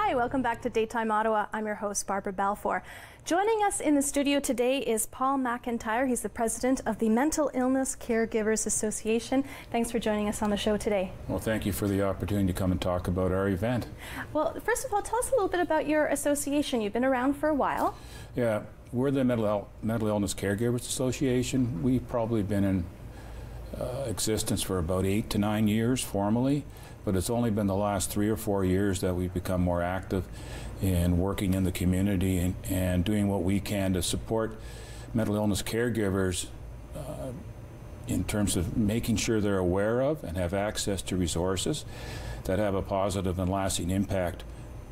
Hi, welcome back to Daytime Ottawa. I'm your host, Barbara Balfour. Joining us in the studio today is Paul McIntyre. He's the president of the Mental Illness Caregivers Association. Thanks for joining us on the show today. Well, thank you for the opportunity to come and talk about our event. Well, first of all, tell us a little bit about your association. You've been around for a while. Yeah, we're the Mental Illness Caregivers Association. We've probably been in existence for about 8 to 9 years formally, but it's only been the last 3 or 4 years that we've become more active in working in the community and doing what we can to support mental illness caregivers in terms of making sure they're aware of and have access to resources that have a positive and lasting impact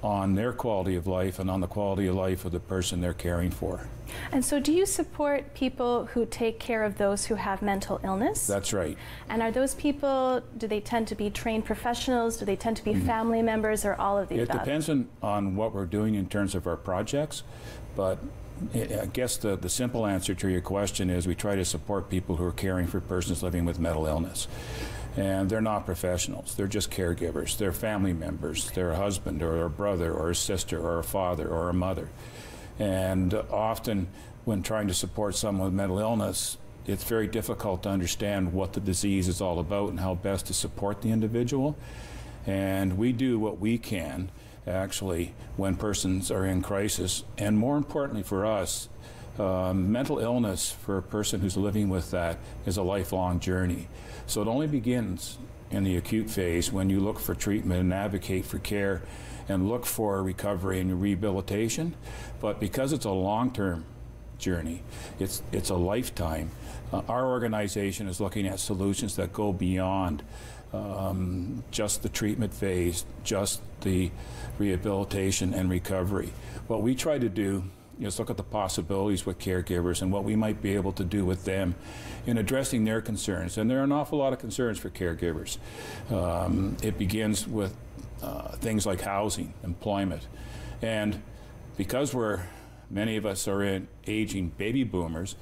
on their quality of life and on the quality of life of the person they're caring for. And so do you support people who take care of those who have mental illness? That's right. And are those people, do they tend to be trained professionals? Do they tend to be family members, or all of the above? It depends on what we're doing in terms of our projects, but I guess the simple answer to your question is we try to support people who are caring for persons living with mental illness. And they're not professionals, they're just caregivers. They're family members, they're a husband or a brother or a sister or a father or a mother. And often when trying to support someone with mental illness, it's very difficult to understand what the disease is all about and how best to support the individual. And we do what we can, actually, when persons are in crisis. And more importantly for us, mental illness for a person who's living with that is a lifelong journey. So it only begins in the acute phase when you look for treatment and advocate for care and look for recovery and rehabilitation. But because it's a long-term journey, it's a lifetime. Our organization is looking at solutions that go beyond just the treatment phase, just the rehabilitation and recovery. What we try to do is look at the possibilities with caregivers and what we might be able to do with them in addressing their concerns. And there are an awful lot of concerns for caregivers. It begins with things like housing, employment. And because many of us are in aging baby boomers,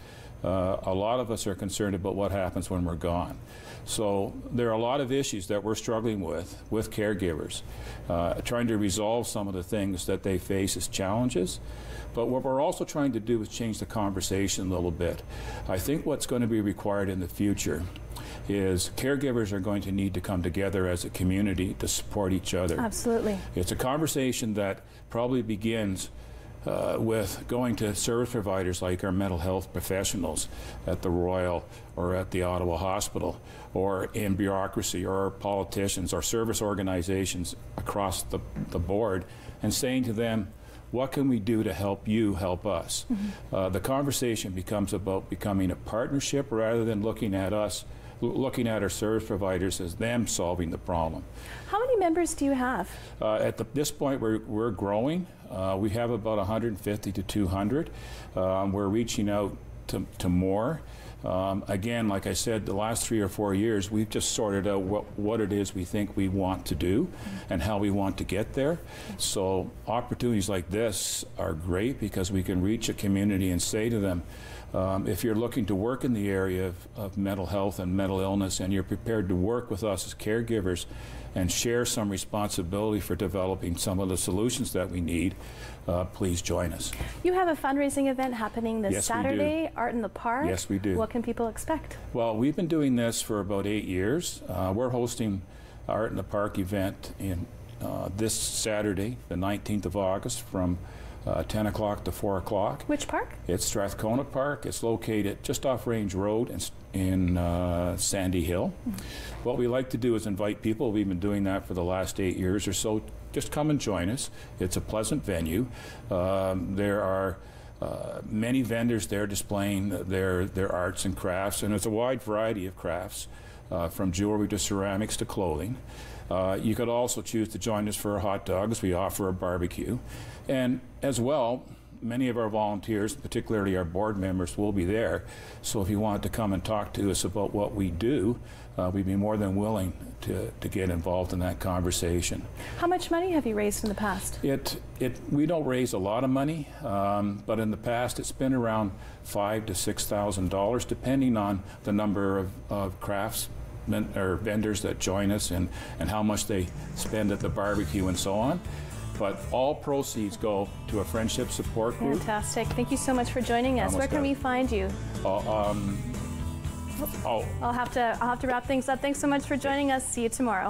a lot of us are concerned about what happens when we're gone. So there are a lot of issues that we're struggling with caregivers, trying to resolve some of the things that they face as challenges. But what we're also trying to do is change the conversation a little bit. I think what's going to be required in the future is caregivers are going to need to come together as a community to support each other. Absolutely. It's a conversation that probably begins with going to service providers like our mental health professionals at the Royal or at the Ottawa Hospital, or in bureaucracy or politicians or service organizations across the board, and saying to them, what can we do to help you help us? The conversation becomes about becoming a partnership rather than looking at our service providers as them solving the problem. How many members do you have? At this point, we're growing. We have about 150 to 200. We're reaching out to more. Again, like I said, the last 3 or 4 years, we've just sorted out what it is we think we want to do and how we want to get there. So opportunities like this are great because we can reach a community and say to them, if you're looking to work in the area of mental health and mental illness and you're prepared to work with us as caregivers and share some responsibility for developing some of the solutions that we need, please join us. You have a fundraising event happening this Saturday, Art in the Park. Yes, we do. What can people expect? Well, we've been doing this for about 8 years. We're hosting Art in the Park event in this Saturday, the 19th of August, from 10 o'clock to 4 o'clock. Which park? It's Strathcona Park. It's located just off Range Road in Sandy Hill. What we like to do is invite people. We've been doing that for the last 8 years or so. Just come and join us. It's a pleasant venue. There are many vendors there displaying their arts and crafts, and it's a wide variety of crafts, from jewelry to ceramics to clothing. You could also choose to join us for hot dogs. We offer a barbecue. And as well, many of our volunteers, particularly our board members, will be there. So if you wanted to come and talk to us about what we do, we'd be more than willing to get involved in that conversation. How much money have you raised in the past? We don't raise a lot of money, but in the past it's been around $5,000 to $6,000, depending on the number of craftsmen or vendors that join us and how much they spend at the barbecue and so on. but all proceeds go to a friendship support group. Fantastic. Thank you so much for joining us. Where can we find you? I'll have to wrap things up. Thanks so much for joining us. See you tomorrow.